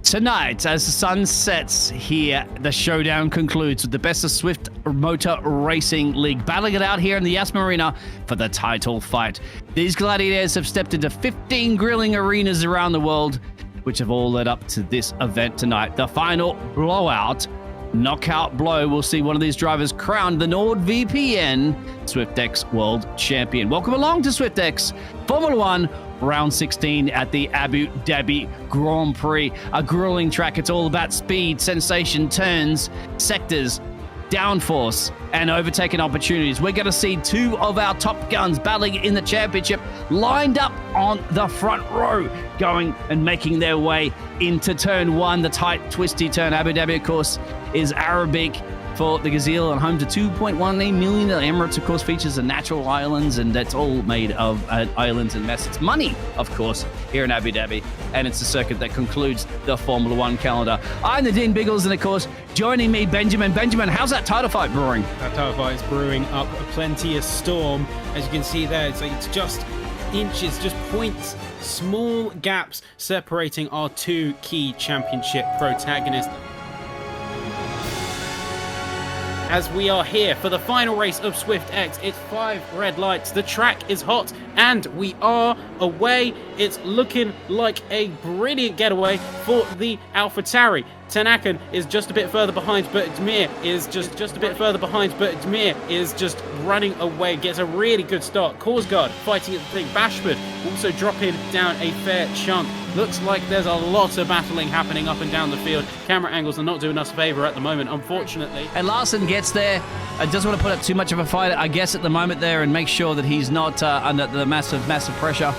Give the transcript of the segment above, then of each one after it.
Tonight, as the sun sets here, the showdown concludes with the best of Swift Motor Racing League battling it out here in the Yas Marina for the title fight. These gladiators have stepped into 15 grilling arenas around the world, which have all led up to this event tonight. The final blowout, knockout blow, will see one of these drivers crowned the NordVPN SwiftX World Champion. Welcome along to SwiftX Formula One Round 16 at the Abu Dhabi Grand Prix. A grueling track. It's all about speed, sensation, turns, sectors, downforce, and overtaking opportunities. We're going to see two of our top guns battling in the championship lined up on the front row, going and making their way into turn one, the tight, twisty turn. Abu Dhabi, of course, is Arabic for the Gazelle and home to 2.18 million. The Emirates, of course, features the natural islands, and that's all made of islands and mess. It's money, of course, here in Abu Dhabi, and it's the circuit that concludes the Formula One calendar. I'm the Dean Biggles, and of course, joining me, Benjamin. Benjamin, how's that title fight brewing? That title fight is brewing up plenty of storm. As you can see there, it's just inches, just points, small gaps separating our two key championship protagonists. As we are here for the final race of SwiftX, it's 5 red lights, the track is hot, and we are away. It's looking like a brilliant getaway for the AlphaTauri. Tanakan is just a bit further behind, but Dmir is just a bit further behind, but Dmir is just running away. Gets a really good start. Korsgaard fighting at the thing. Bashford also dropping down a fair chunk. Looks like there's a lot of battling happening up and down the field. Camera angles are not doing us a favour at the moment, unfortunately. And Larson gets there. Doesn't want to put up too much of a fight, I guess, at the moment there, and make sure that he's not under the massive pressure.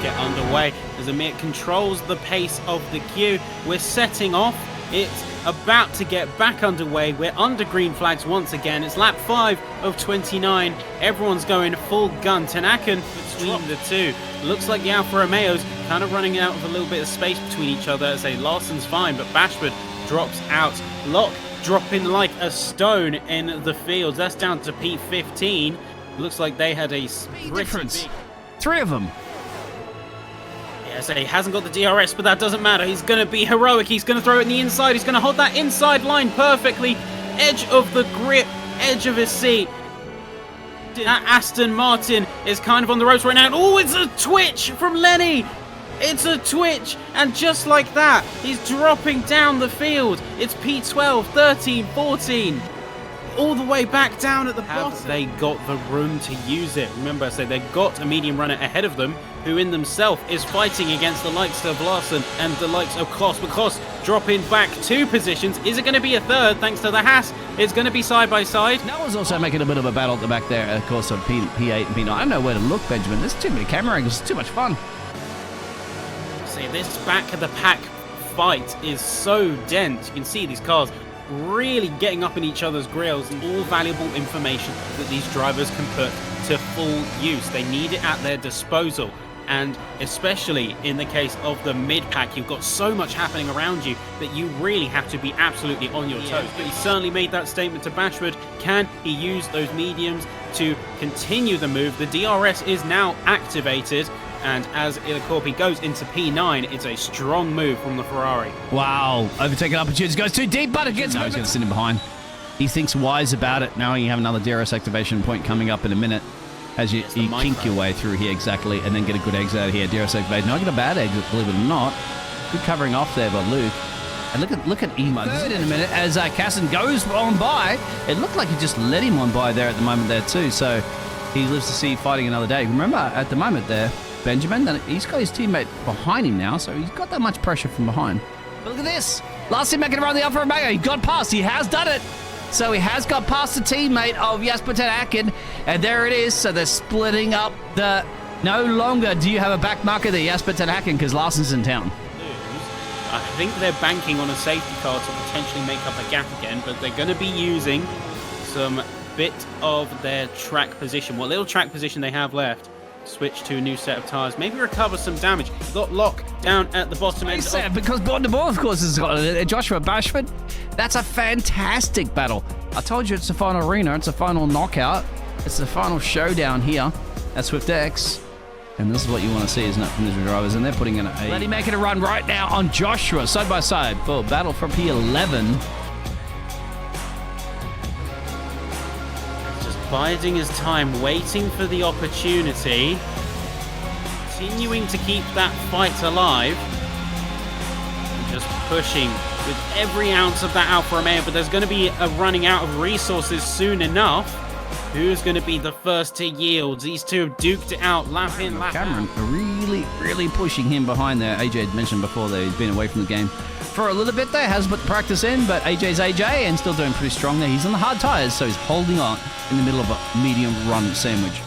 Get underway as Amir controls the pace of the queue. We're setting off. It's about to get back underway. We're under green flags once again. It's lap 5 of 29. Everyone's going full gun. Tanakan between the two. Looks like the Alfa Romeo's kind of running out of a little bit of space between each other. As Larson's fine, but Bashford drops out. Locke dropping like a stone in the field. That's down to P15. Looks like they had a difference. 3 of them. Yes, he hasn't got the DRS, but that doesn't matter. He's going to be heroic. He's going to throw it in the inside. He's going to hold that inside line perfectly. Edge of the grip, edge of his seat. That Aston Martin is kind of on the ropes right now. Oh, it's a twitch from Lenny. It's a twitch. And just like that, he's dropping down the field. It's P12, 13, 14. All the way back down at the bottom. Have they got the room to use it? Remember, I said they've got a medium runner ahead of them, who in themselves is fighting against the likes of Larson and the likes of Kloss. But Kloss dropping back 2 positions. Is it going to be a third thanks to the Haas? It's going to be side by side. Noah's also making a bit of a battle at the back there, of course, on P8 and P9. I don't know where to look, Benjamin. There's too many camera angles. It's too much fun. See, this back of the pack fight is so dense. You can see these cars really getting up in each other's grills, and all valuable information that these drivers can put to full use. They need it at their disposal, and especially in the case of the mid-pack, you've got so much happening around you that you really have to be absolutely on your toes. But he certainly made that statement to Bashford. Can he use those mediums to continue the move? The DRS is now activated, and as Ilacorpi goes into P9, it's a strong move from the Ferrari. Wow, overtaking opportunities, goes too deep, but it gets moving. He's going to sit him behind. He thinks wise about it. Now you have another DRS activation point coming up in a minute as you kink your way through here, exactly, and then get a good exit out of here. DRS activation. No, I get a bad exit, believe it or not. Good covering off there by Luke. And look at Emo. Third in a minute as Casson goes on by. It looked like he just let him on by there at the moment there too, so he lives to see fighting another day. Remember, at the moment there, Benjamin, that he's got his teammate behind him now, so he's got that much pressure from behind. But look at this. Last time making around the Alfa Romeo, he got past. He has done it. So he has got past the teammate of Jasper Tanakan, and there it is. So they're splitting up the... No longer do you have a back marker there, Jasper Tanakan, because Larson's in town. I think they're banking on a safety car to potentially make up a gap again, but they're going to be using some bit of their track position. What little track position they have left. Switch to a new set of tyres, maybe recover some damage. Got Locke down at the bottom end. Because Born to Ball, of course, has got Joshua Bashford. That's a fantastic battle. I told you it's the final arena, it's the final knockout, it's the final showdown here. at SwiftX. And this is what you want to see, isn't it, from these drivers? And they're putting in a... Letty making a run right now on Joshua, side by side. For battle for P11. Just biding his time, waiting for the opportunity. Continuing to keep that fight alive. Just pushing with every ounce of that Alfa Romeo, but there's going to be a running out of resources soon enough. Who's going to be the first to yield? These two have duked it out, lap in, lap Cameron out. really pushing him behind there. AJ had mentioned before that he's been away from the game for a little bit there, has put the practice in, but AJ's AJ and still doing pretty strong there. He's on the hard tires, so he's holding on in the middle of a medium run sandwich.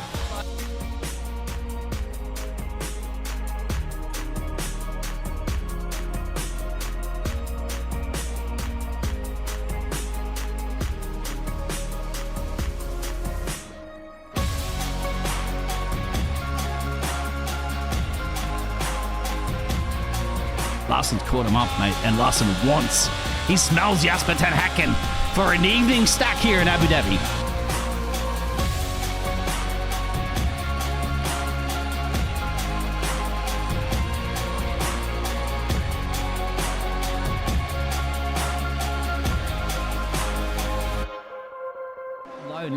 Larsen's caught him up, mate, and Larsen wants. He smells Jasper ten Haken for an evening stack here in Abu Dhabi.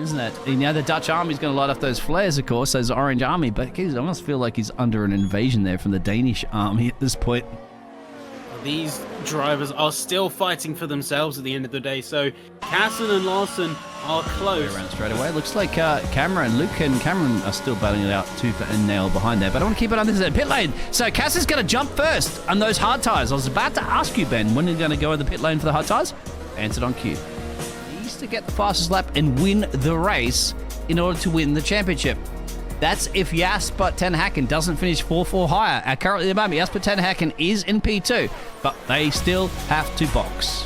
Isn't it? You know, the Dutch army's going to light up those flares, of course, those orange army, but geez, I almost feel like he's under an invasion there from the Danish army at this point. These drivers are still fighting for themselves at the end of the day, so Casson and Larsen are close. Around straight away. Looks like Cameron, Luke and Cameron are still battling it out tooth and nail behind there, but I want to keep it on this pit lane. So Cass is going to jump first on those hard tires. I was about to ask you, Ben, when are you going to go in the pit lane for the hard tires? Answered on cue. He needs to get the fastest lap and win the race in order to win the championship. That's if Jasper ten Haken doesn't finish 4-4 higher. Currently at the moment, Jasper ten Haken is in P2, but they still have to box.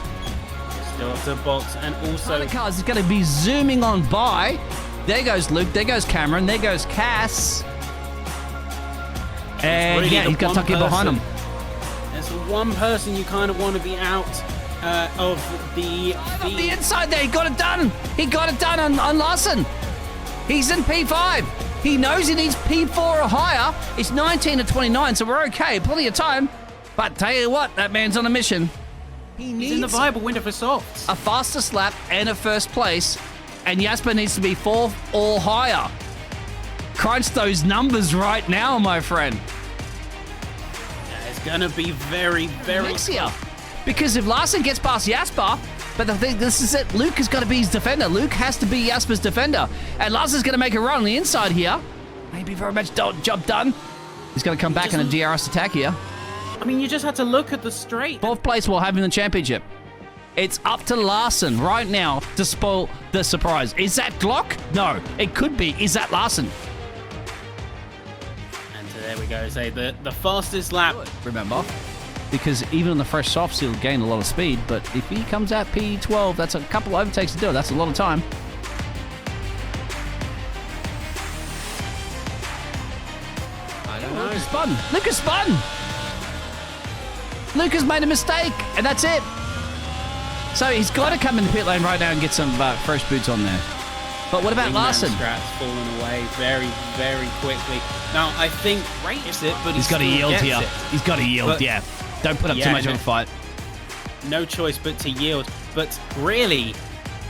Still have to box, and also... The cars is going to be zooming on by. There goes Luke, there goes Cameron, there goes Cass. And really yeah, he's got tucked in behind him. There's one person you kind of want to be out of the inside there. He got it done. He got it done on Larsen. He's in P5. He knows he needs P4 or higher. It's 19 to 29, so we're okay. Plenty of time. But tell you what, that man's on a mission. He needs He's in the viable window for softs. A fastest lap and a first place. And Jasper needs to be 4th or higher. Crunch those numbers right now, my friend. Yeah, it's going to be very Next year. Because if Larsen gets past Jasper, but the thing, this is it. Luke has got to be his defender. Luke has to be Jasper's defender. And Larsen's going to make a run on the inside here. Maybe very much job done. He's going to come back in a DRS attack here. I mean, you just had to look at the straight. 4th place will have in the championship. It's up to Larsen right now to spoil the surprise. Is that Glock? No, it could be. Is that Larsen? And there we go. Say the fastest lap. Remember? Because even on the fresh softs, he'll gain a lot of speed. But if he comes out P12, that's a couple of overtakes to do it. That's a lot of time. I don't know. Luke has spun. Luke has made a mistake, and that's it. So he's got to come in the pit lane right now and get some fresh boots on there. But what about Larsen? Strat's fallen away very, very quickly. Now, I think rates it, but he's got to yield here. He's got to yield, yeah. Don't put up too much of a fight. No choice but to yield. But really,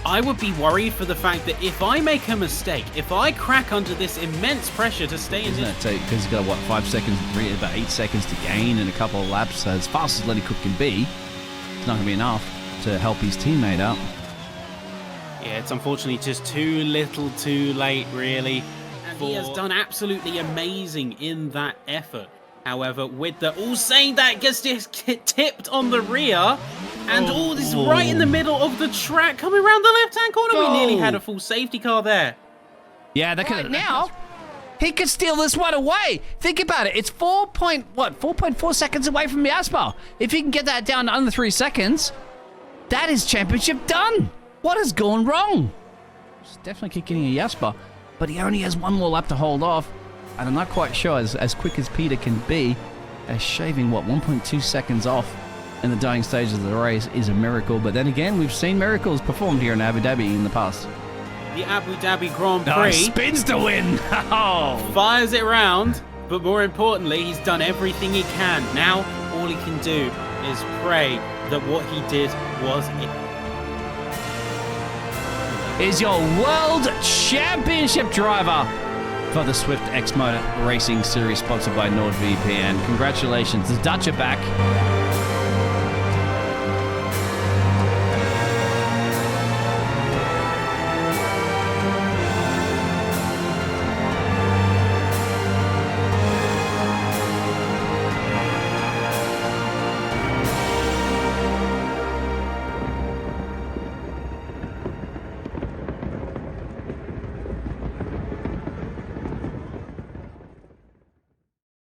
I would be worried for the fact that if I make a mistake, if I crack under this immense pressure to stay in this... Because he's got, what, 5 seconds, about 8 seconds to gain in a couple of laps. So as fast as Lenny Cook can be, it's not going to be enough to help his teammate out. Yeah, it's unfortunately just too little too late, really. And he has done absolutely amazing in that effort. However, with the all saying that, gets tipped on the rear, and all this right in the middle of the track, coming around the left-hand corner. We nearly had a full safety car there. Yeah, that could now. He could steal this one away. Think about it. It's 4.4 seconds away from Jasper. If he can get that down to under 3 seconds, that is championship done. What has gone wrong? He's definitely kicking a Jasper, but he only has one more lap to hold off. And I'm not quite sure, as quick as Peter can be, shaving, 1.2 seconds off in the dying stages of the race is a miracle. But then again, we've seen miracles performed here in Abu Dhabi in the past. the Abu Dhabi Grand Oh, Prix. he spins to win. Oh. Fires it round, but more importantly, he's done everything he can. Now, all he can do is pray that what he did was it. Is your World Championship driver for the SwiftX Motor Racing Series, sponsored by NordVPN. Congratulations, the Dutch are back.